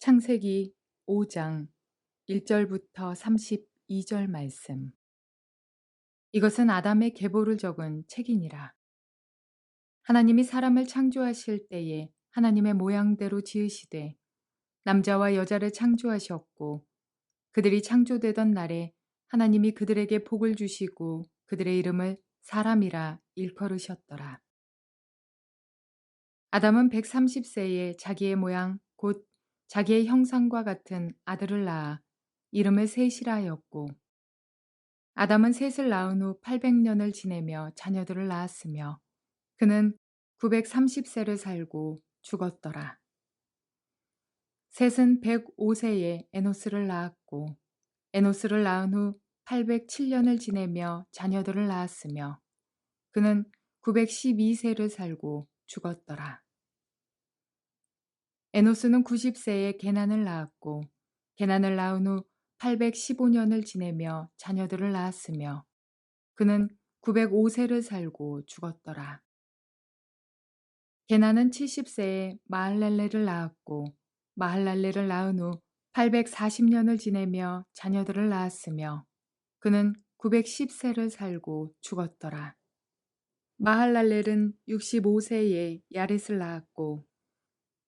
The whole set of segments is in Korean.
창세기 5장 1절부터 32절 말씀. 이것은 아담의 계보를 적은 책이니라. 하나님이 사람을 창조하실 때에 하나님의 모양대로 지으시되 남자와 여자를 창조하셨고 그들이 창조되던 날에 하나님이 그들에게 복을 주시고 그들의 이름을 사람이라 일컬으셨더라. 아담은 130세에 자기의 모양 곧 자기의 형상과 같은 아들을 낳아 이름을 셋이라 하였고 아담은 셋을 낳은 후 800년을 지내며 자녀들을 낳았으며 그는 930세를 살고 죽었더라. 셋은 105세에 에노스를 낳았고 에노스를 낳은 후 807년을 지내며 자녀들을 낳았으며 그는 912세를 살고 죽었더라. 에노스는 90세에 게난을 낳았고 게난을 낳은 후 815년을 지내며 자녀들을 낳았으며 그는 905세를 살고 죽었더라. 게난은 70세에 마할랄레를 낳았고 마할랄레를 낳은 후 840년을 지내며 자녀들을 낳았으며 그는 910세를 살고 죽었더라. 마할랄렐은 65세에 야렛을 낳았고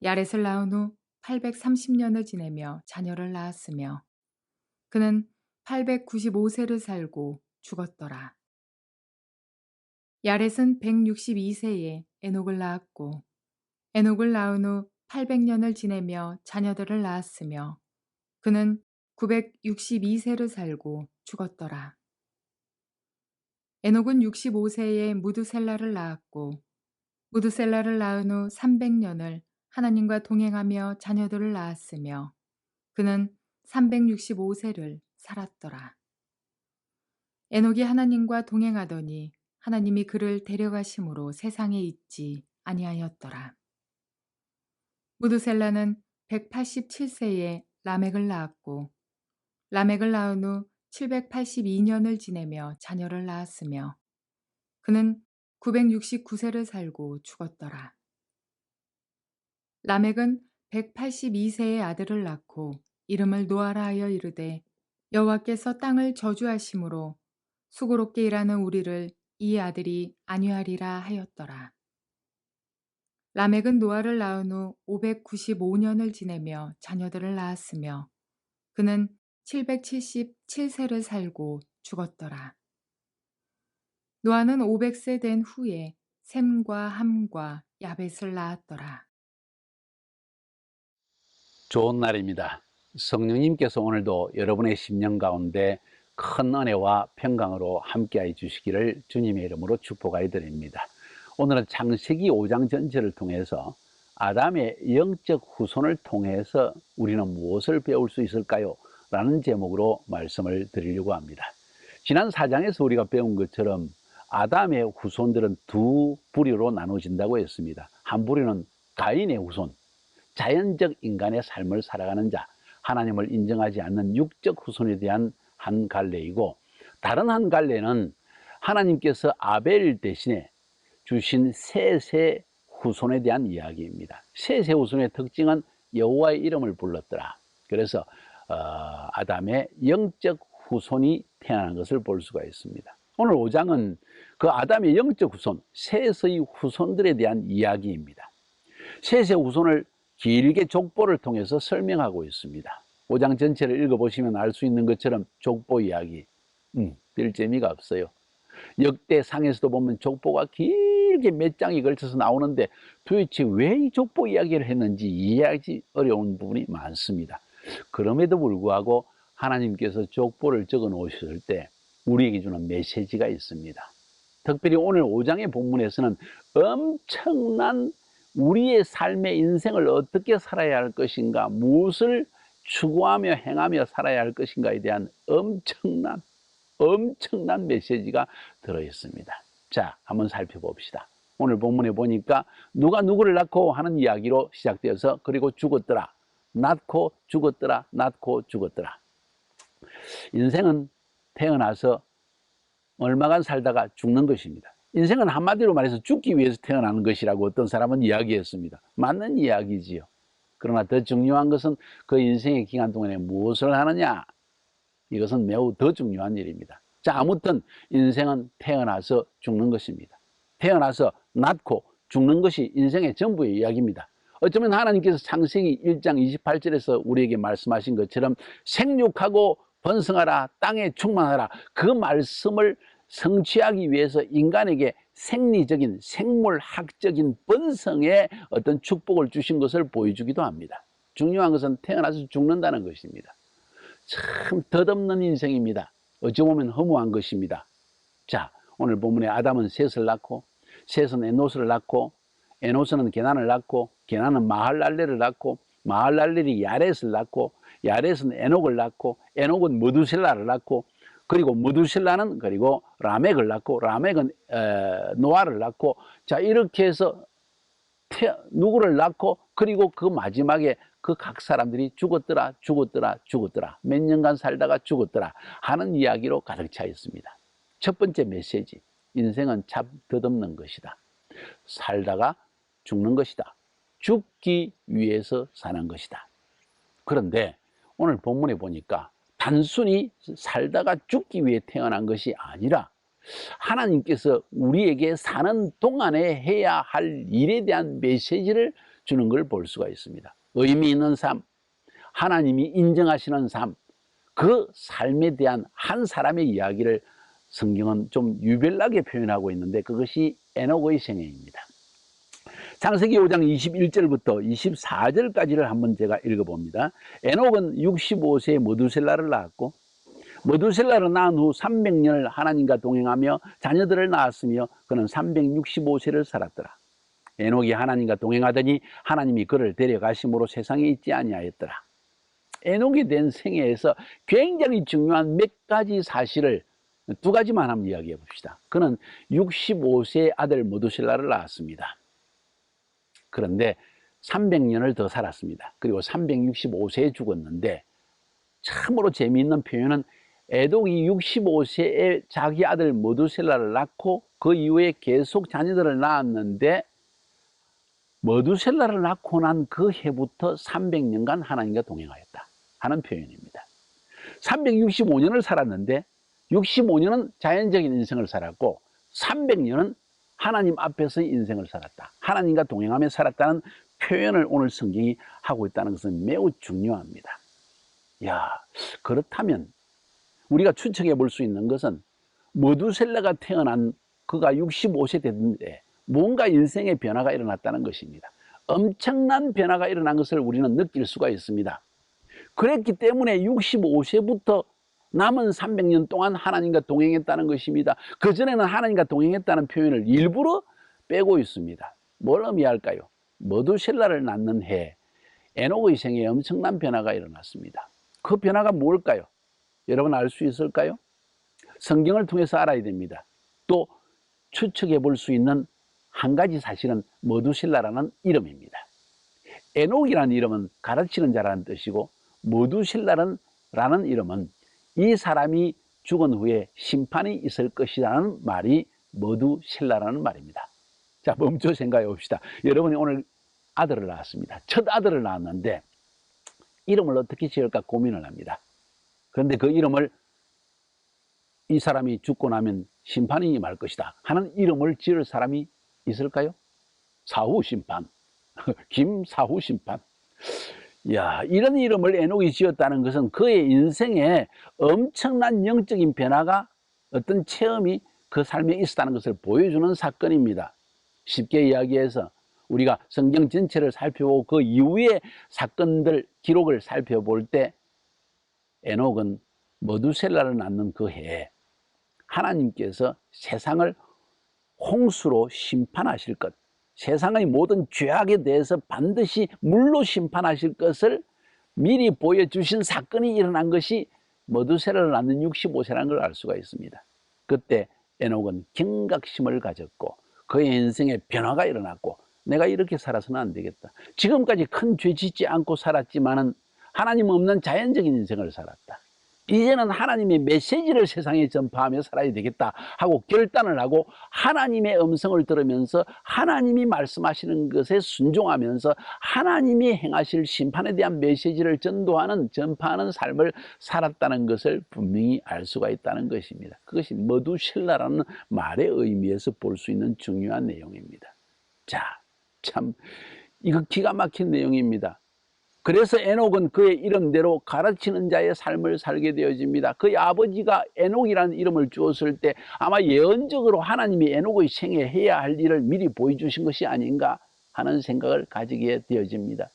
야렛을 낳은 후 830년을 지내며 자녀를 낳았으며 그는 895세를 살고 죽었더라. 야렛은 162세에 에녹을 낳았고 에녹을 낳은 후 800년을 지내며 자녀들을 낳았으며 그는 962세를 살고 죽었더라. 에녹은 65세에 무드셀라를 낳았고 무드셀라를 낳은 후 300년을 하나님과 동행하며 자녀들을 낳았으며 그는 365세를 살았더라. 에녹이 하나님과 동행하더니 하나님이 그를 데려가심으로 세상에 있지 아니하였더라. 무드셀라는 187세에 라멕을 낳았고 라멕을 낳은 후 782년을 지내며 자녀를 낳았으며 그는 969세를 살고 죽었더라. 라멕은 182세의 아들을 낳고 이름을 노아라 하여 이르되 여호와께서 땅을 저주하심으로 수고롭게 일하는 우리를 이 아들이 안위하리라 하였더라. 라멕은 노아를 낳은 후 595년을 지내며 자녀들을 낳았으며 그는 777세를 살고 죽었더라. 노아는 500세 된 후에 셈과 함과 야벳을 낳았더라. 좋은 날입니다. 성령님께서 오늘도 여러분의 심령 가운데 큰 은혜와 평강으로 함께해 주시기를 주님의 이름으로 축복하여 드립니다. 오늘은 창세기 5장 전체를 통해서 아담의 영적 후손을 통해서 우리는 무엇을 배울 수 있을까요? 라는 제목으로 말씀을 드리려고 합니다. 지난 4장에서 우리가 배운 것처럼 아담의 후손들은 두 부류로 나눠진다고 했습니다. 한 부류는 가인의 후손, 자연적 인간의 삶을 살아가는 자, 하나님을 인정하지 않는 육적 후손에 대한 한 갈래이고, 다른 한 갈래는 하나님께서 아벨 대신에 주신 셋의 후손에 대한 이야기입니다. 셋의 후손의 특징은 여호와의 이름을 불렀더라. 그래서 아담의 영적 후손이 태어난 것을 볼 수가 있습니다. 오늘 5장은 그 아담의 영적 후손, 셋의 후손들에 대한 이야기입니다. 셋의 후손을 길게 족보를 통해서 설명하고 있습니다. 5장 전체를 읽어보시면 알 수 있는 것처럼 족보 이야기, 별 재미가 없어요. 역대상에서도 보면 족보가 길게 몇 장이 걸쳐서 나오는데 도대체 왜 이 족보 이야기를 했는지 이해하기 어려운 부분이 많습니다. 그럼에도 불구하고 하나님께서 족보를 적어 놓으셨을 때 우리에게 주는 메시지가 있습니다. 특별히 오늘 5장의 본문에서는 엄청난 우리의 삶의 인생을 어떻게 살아야 할 것인가, 무엇을 추구하며 행하며 살아야 할 것인가에 대한 엄청난 메시지가 들어있습니다. 자, 한번 살펴봅시다. 오늘 본문에 보니까 누가 누구를 낳고 하는 이야기로 시작되어서 그리고 죽었더라, 낳고 죽었더라, 낳고 죽었더라. 인생은 태어나서 얼마간 살다가 죽는 것입니다. 인생은 한마디로 말해서 죽기 위해서 태어나는 것이라고 어떤 사람은 이야기했습니다. 맞는 이야기지요. 그러나 더 중요한 것은 그 인생의 기간 동안에 무엇을 하느냐, 이것은 매우 더 중요한 일입니다. 자, 아무튼 인생은 태어나서 죽는 것입니다. 태어나서 낳고 죽는 것이 인생의 전부의 이야기입니다. 어쩌면 하나님께서 창세기 1장 28절에서 우리에게 말씀하신 것처럼 생육하고 번성하라, 땅에 충만하라, 그 말씀을 성취하기 위해서 인간에게 생리적인 생물학적인 번성의 어떤 축복을 주신 것을 보여주기도 합니다. 중요한 것은 태어나서 죽는다는 것입니다. 참 덧없는 인생입니다. 어찌 보면 허무한 것입니다. 자, 오늘 본문에 아담은 셋을 낳고, 셋은 에노스를 낳고, 에노스는 게난을 낳고, 게난은 마할랄렐을 낳고, 마할랄렐이 야렛을 낳고, 야렛은 에녹을 낳고, 에녹은 머두셀라를 낳고, 그리고 머두셀라는 그리고 라멕을 낳고, 라멕은 노아를 낳고, 자, 이렇게 해서 누구를 낳고, 그리고 그 마지막에 그 각 사람들이 죽었더라, 죽었더라, 죽었더라, 몇 년간 살다가 죽었더라 하는 이야기로 가득 차 있습니다. 첫 번째 메시지, 인생은 참 덧없는 것이다. 살다가 죽는 것이다. 죽기 위해서 사는 것이다. 그런데 오늘 본문에 보니까 단순히 살다가 죽기 위해 태어난 것이 아니라 하나님께서 우리에게 사는 동안에 해야 할 일에 대한 메시지를 주는 걸 볼 수가 있습니다. 의미 있는 삶, 하나님이 인정하시는 삶, 그 삶에 대한 한 사람의 이야기를 성경은 좀 유별나게 표현하고 있는데 그것이 에녹의 생애입니다. 창세기 5장 21절부터 24절까지를 한번 제가 읽어봅니다. 에녹은 65세에 머두셀라를 낳았고, 머두셀라를 낳은 후 300년을 하나님과 동행하며 자녀들을 낳았으며 그는 365세를 살았더라. 에녹이 하나님과 동행하더니 하나님이 그를 데려가심으로 세상에 있지 아니하였더라. 에녹에 대한 생애에서 굉장히 중요한 몇 가지 사실을 두 가지만 한번 이야기해 봅시다. 그는 65세의 아들 머두셀라를 낳았습니다. 그런데 300년을 더 살았습니다. 그리고 365세에 죽었는데 참으로 재미있는 표현은 에녹이 65세에 자기 아들 머두셀라를 낳고 그 이후에 계속 자녀들을 낳았는데 머두셀라를 낳고 난 그 해부터 300년간 하나님과 동행하였다 하는 표현입니다. 365년을 살았는데 65년은 자연적인 인생을 살았고 300년은 하나님 앞에서의 인생을 살았다. 하나님과 동행하며 살았다는 표현을 오늘 성경이 하고 있다는 것은 매우 중요합니다. 야, 그렇다면 우리가 추측해 볼 수 있는 것은 머두셀라가 태어난 그가 65세 됐는데 뭔가 인생의 변화가 일어났다는 것입니다. 엄청난 변화가 일어난 것을 우리는 느낄 수가 있습니다. 그랬기 때문에 65세부터 남은 300년 동안 하나님과 동행했다는 것입니다. 그전에는 하나님과 동행했다는 표현을 일부러 빼고 있습니다. 뭘 의미할까요? 머두셀라를 낳는 해 에녹의 생에 엄청난 변화가 일어났습니다. 그 변화가 뭘까요? 여러분 알 수 있을까요? 성경을 통해서 알아야 됩니다. 또 추측해 볼 수 있는 한 가지 사실은 머두셀라라는 이름입니다. 에녹이라는 이름은 가르치는 자라는 뜻이고 머두셀라라는 이름은 이 사람이 죽은 후에 심판이 있을 것이라는 말이 머두셀라라는 말입니다. 자, 멈춰 생각해 봅시다. 여러분이 오늘 아들을 낳았습니다. 첫 아들을 낳았는데 이름을 어떻게 지을까 고민을 합니다. 그런데 그 이름을 이 사람이 죽고 나면 심판이 임할 것이다 하는 이름을 지을 사람이 있을까요? 사후 심판, 김사후 심판. 야, 이런 이름을 에녹이 지었다는 것은 그의 인생에 엄청난 영적인 변화가 어떤 체험이 그 삶에 있었다는 것을 보여주는 사건입니다. 쉽게 이야기해서 우리가 성경 전체를 살펴보고 그 이후의 사건들 기록을 살펴볼 때 에녹은 머두셀라를 낳는 그 해에 하나님께서 세상을 홍수로 심판하실 것, 세상의 모든 죄악에 대해서 반드시 물로 심판하실 것을 미리 보여주신 사건이 일어난 것이 머두셀라를 낳는 65세라는 걸 알 수가 있습니다. 그때 에녹은 경각심을 가졌고 그의 인생에 변화가 일어났고 내가 이렇게 살아서는 안 되겠다. 지금까지 큰 죄 짓지 않고 살았지만은 하나님 없는 자연적인 인생을 살았다. 이제는 하나님의 메시지를 세상에 전파하며 살아야 되겠다 하고 결단을 하고 하나님의 음성을 들으면서 하나님이 말씀하시는 것에 순종하면서 하나님이 행하실 심판에 대한 메시지를 전파하는 삶을 살았다는 것을 분명히 알 수가 있다는 것입니다. 그것이 머두실라라는 말의 의미에서 볼 수 있는 중요한 내용입니다. 자, 참 이거 기가 막힌 내용입니다. 그래서 에녹은 그의 이름대로 가르치는 자의 삶을 살게 되어집니다. 그의 아버지가 에녹이라는 이름을 주었을 때 아마 예언적으로 하나님이 에녹의 생에 해야 할 일을 미리 보여주신 것이 아닌가 하는 생각을 가지게 되어집니다.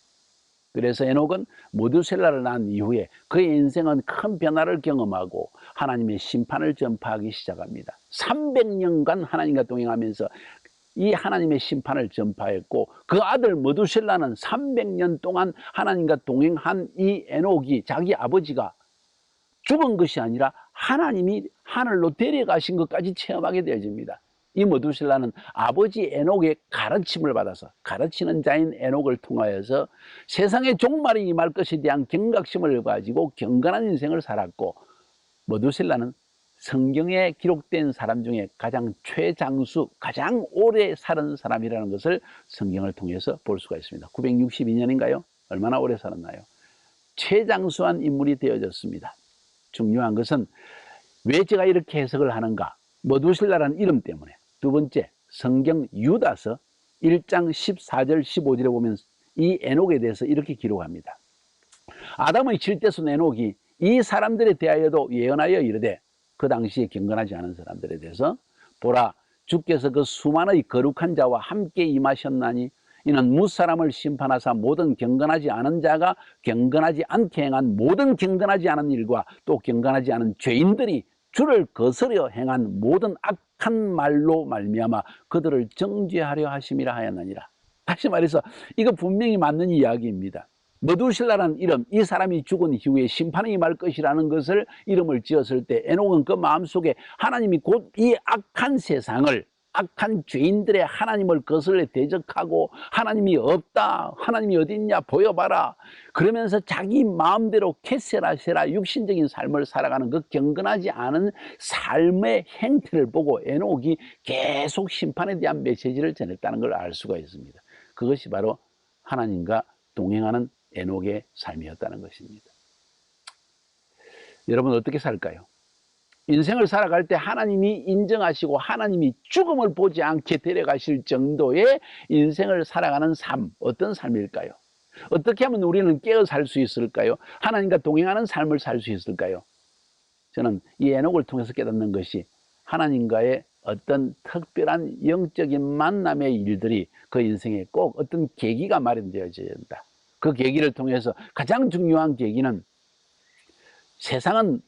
그래서 에녹은 모두셀라를 낳은 이후에 그의 인생은 큰 변화를 경험하고 하나님의 심판을 전파하기 시작합니다. 300년간 하나님과 동행하면서 이 하나님의 심판을 전파했고 그 아들 머두셀라는 300년 동안 하나님과 동행한 이 에녹이 자기 아버지가 죽은 것이 아니라 하나님이 하늘로 데려가신 것까지 체험하게 되어집니다. 이 머두셀라는 아버지 에녹의 가르침을 받아서 가르치는 자인 에녹을 통하여서 세상의 종말이 임할 것에 대한 경각심을 가지고 경건한 인생을 살았고 머두셀라는 성경에 기록된 사람 중에 가장 최장수, 가장 오래 살은 사람이라는 것을 성경을 통해서 볼 수가 있습니다. 962년인가요? 얼마나 오래 살았나요? 최장수한 인물이 되어졌습니다. 중요한 것은 왜 제가 이렇게 해석을 하는가? 머두실라라는 이름 때문에. 두 번째, 성경 유다서 1장 14절 15절에 보면 이 에녹에 대해서 이렇게 기록합니다. 아담의 칠대손 에녹이 이 사람들에 대하여도 예언하여 이르되, 그 당시에 경건하지 않은 사람들에 대해서 보라, 주께서 그 수많은 거룩한 자와 함께 임하셨나니 이는 무사람을 심판하사 모든 경건하지 않은 자가 경건하지 않게 행한 모든 경건하지 않은 일과 또 경건하지 않은 죄인들이 주를 거스려 행한 모든 악한 말로 말미암아 그들을 정죄하려 하심이라 하였느니라. 다시 말해서 이거 분명히 맞는 이야기입니다. 머두실라라는 이름, 이 사람이 죽은 이후에 심판이 임할 것이라는 것을 이름을 지었을 때 에녹은 그 마음속에 하나님이 곧 이 악한 세상을, 악한 죄인들의 하나님을 거슬러 대적하고 하나님이 없다, 하나님이 어디 있냐 보여봐라, 그러면서 자기 마음대로 캐세라세라 육신적인 삶을 살아가는 그 경건하지 않은 삶의 행태를 보고 에녹이 계속 심판에 대한 메시지를 전했다는 걸 알 수가 있습니다. 그것이 바로 하나님과 동행하는 에녹의 삶이었다는 것입니다. 여러분 어떻게 살까요? 인생을 살아갈 때 하나님이 인정하시고 하나님이 죽음을 보지 않게 데려가실 정도의 인생을 살아가는 삶, 어떤 삶일까요? 어떻게 하면 우리는 깨어 살 수 있을까요? 하나님과 동행하는 삶을 살 수 있을까요? 저는 이 에녹을 통해서 깨닫는 것이 하나님과의 어떤 특별한 영적인 만남의 일들이 그 인생에 꼭 어떤 계기가 마련되어져야 된다. 그 계기를 통해서 가장 중요한 계기는 세상은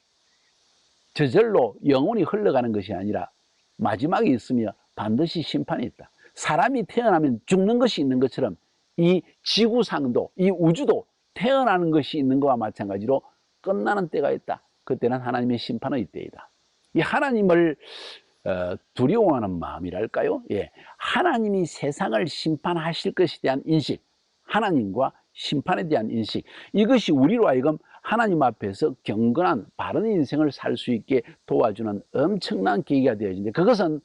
저절로 영원히 흘러가는 것이 아니라 마지막에 있으며 반드시 심판이 있다. 사람이 태어나면 죽는 것이 있는 것처럼 이 지구상도, 이 우주도 태어나는 것이 있는 것과 마찬가지로 끝나는 때가 있다. 그때는 하나님의 심판의 때이다. 이 하나님을 두려워하는 마음이랄까요? 예, 하나님이 세상을 심판하실 것에 대한 인식, 하나님과 심판에 대한 인식, 이것이 우리로 하여금 하나님 앞에서 경건한 바른 인생을 살 수 있게 도와주는 엄청난 계기가 되어지는데, 그것은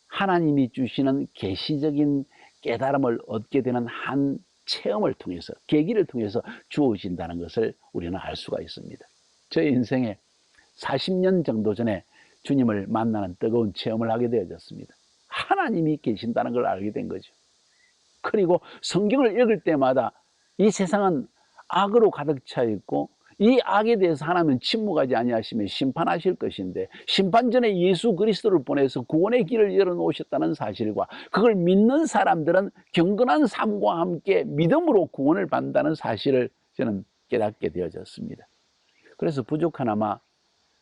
하나님이 주시는 계시적인 깨달음을 얻게 되는 한 체험을 통해서, 계기를 통해서 주어진다는 것을 우리는 알 수가 있습니다. 저의 인생에 40년 정도 전에 주님을 만나는 뜨거운 체험을 하게 되어졌습니다. 하나님이 계신다는 걸 알게 된 거죠. 그리고 성경을 읽을 때마다 이 세상은 악으로 가득 차 있고 이 악에 대해서 하나님은 침묵하지 아니하시며 심판하실 것인데, 심판 전에 예수 그리스도를 보내서 구원의 길을 열어놓으셨다는 사실과 그걸 믿는 사람들은 경건한 삶과 함께 믿음으로 구원을 받는다는 사실을 저는 깨닫게 되어졌습니다. 그래서 부족하나마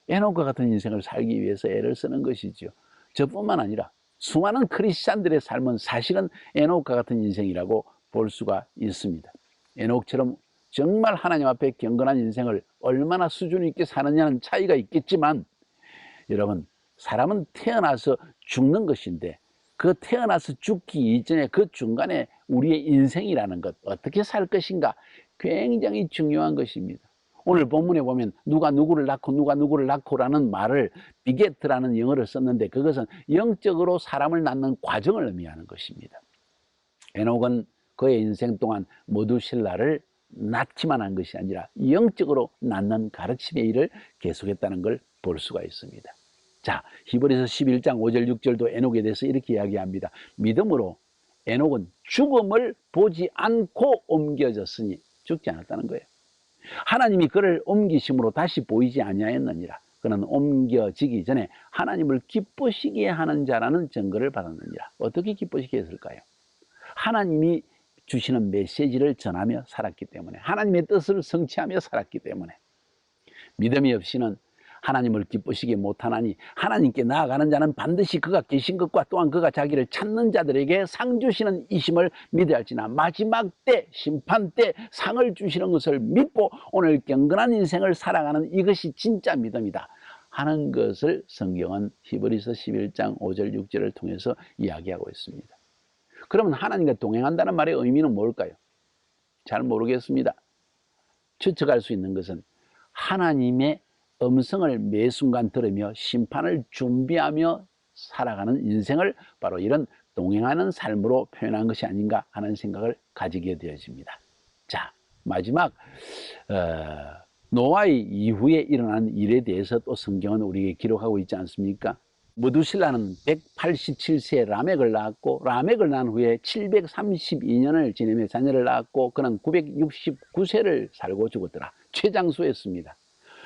에녹과 같은 인생을 살기 위해서 애를 쓰는 것이죠. 저뿐만 아니라 수많은 크리스찬들의 삶은 사실은 에녹과 같은 인생이라고 볼 수가 있습니다. 에녹처럼 정말 하나님 앞에 경건한 인생을 얼마나 수준 있게 사느냐는 차이가 있겠지만, 여러분, 사람은 태어나서 죽는 것인데 그 태어나서 죽기 이전에 그 중간에 우리의 인생이라는 것, 어떻게 살 것인가 굉장히 중요한 것입니다. 오늘 본문에 보면 누가 누구를 낳고 누가 누구를 낳고라는 말을 비게트라는 영어를 썼는데 그것은 영적으로 사람을 낳는 과정을 의미하는 것입니다. 에녹은 그의 인생 동안 모두실라를 낳기만 한 것이 아니라 영적으로 낳는 가르침의 일을 계속했다는 걸 볼 수가 있습니다. 자, 히브리서 11장 5절 6절도 에녹에 대해서 이렇게 이야기합니다. 믿음으로 에녹은 죽음을 보지 않고 옮겨졌으니 죽지 않았다는 거예요. 하나님이 그를 옮기심으로 다시 보이지 아니하였느니라. 그는 옮겨지기 전에 하나님을 기쁘시게 하는 자라는 증거를 받았느니라. 어떻게 기쁘시게 했을까요? 하나님이 주시는 메시지를 전하며 살았기 때문에, 하나님의 뜻을 성취하며 살았기 때문에. 믿음이 없이는 하나님을 기쁘시게 못하나니 하나님께 나아가는 자는 반드시 그가 계신 것과 또한 그가 자기를 찾는 자들에게 상 주시는 이심을 믿어야 할지나 마지막 때 심판 때 상을 주시는 것을 믿고 오늘 경건한 인생을 살아가는 이것이 진짜 믿음이다 하는 것을 성경은 히브리서 11장 5절 6절을 통해서 이야기하고 있습니다. 그러면 하나님과 동행한다는 말의 의미는 뭘까요? 잘 모르겠습니다. 추측할 수 있는 것은 하나님의 음성을 매 순간 들으며 심판을 준비하며 살아가는 인생을 바로 이런 동행하는 삶으로 표현한 것이 아닌가 하는 생각을 가지게 되어집니다. 자, 마지막 노아의 이후에 일어난 일에 대해서 또 성경은 우리에게 기록하고 있지 않습니까? 무두실라는 187세에 라멕을 낳았고 라멕을 낳은 후에 732년을 지내며 자녀를 낳았고 그는 969세를 살고 죽었더라. 최장수였습니다.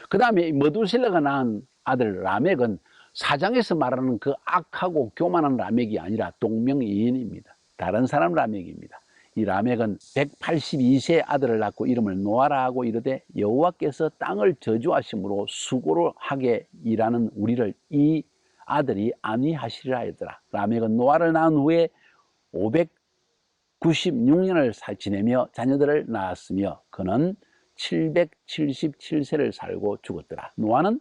그 다음에 머두실라가 낳은 아들 라멕은 사장에서 말하는 그 악하고 교만한 라멕이 아니라 동명이인입니다. 다른 사람 라멕입니다. 이 라멕은 182세의 아들을 낳고 이름을 노아라 하고 이르되 여호와께서 땅을 저주하심으로 수고를 하게 일하는 우리를 이 아들이 안위하시리라 하였더라. 라멕은 노아를 낳은 후에 596년을 지내며 자녀들을 낳았으며 그는 777세를 살고 죽었더라. 노아는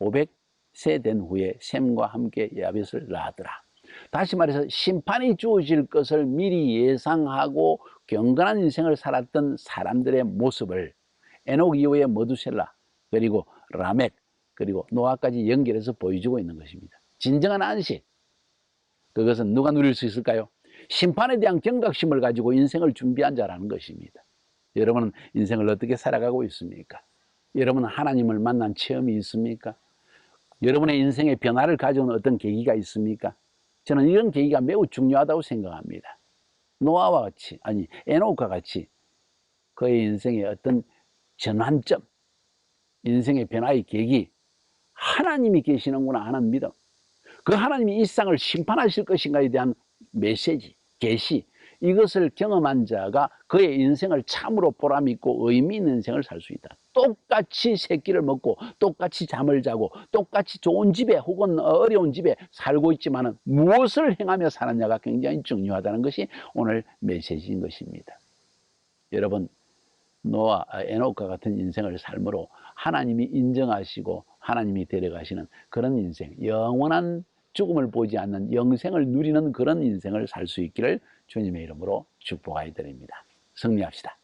500세 된 후에 셈과 함께 야벳을 낳았더라. 다시 말해서 심판이 주어질 것을 미리 예상하고 경건한 인생을 살았던 사람들의 모습을 에녹 이후에 머두셀라 그리고 라멕 그리고 노아까지 연결해서 보여주고 있는 것입니다. 진정한 안식, 그것은 누가 누릴 수 있을까요? 심판에 대한 경각심을 가지고 인생을 준비한 자라는 것입니다. 여러분은 인생을 어떻게 살아가고 있습니까? 여러분은 하나님을 만난 체험이 있습니까? 여러분의 인생의 변화를 가져온 어떤 계기가 있습니까? 저는 이런 계기가 매우 중요하다고 생각합니다. 노아와 같이, 아니 에녹과 같이 그의 인생의 어떤 전환점, 인생의 변화의 계기, 하나님이 계시는구나 하는 믿음, 그 하나님이 이 세상을 심판하실 것인가에 대한 메시지, 계시, 이것을 경험한 자가 그의 인생을 참으로 보람있고 의미 있는 인생을 살 수 있다. 똑같이 새끼를 먹고 똑같이 잠을 자고 똑같이 좋은 집에 혹은 어려운 집에 살고 있지만 무엇을 행하며 사느냐가 굉장히 중요하다는 것이 오늘 메시지인 것입니다. 여러분, 노아, 에녹과 같은 인생을 삶으로 하나님이 인정하시고 하나님이 데려가시는 그런 인생, 영원한 죽음을 보지 않는 영생을 누리는 그런 인생을 살 수 있기를 주님의 이름으로 축복하여 드립니다. 승리합시다.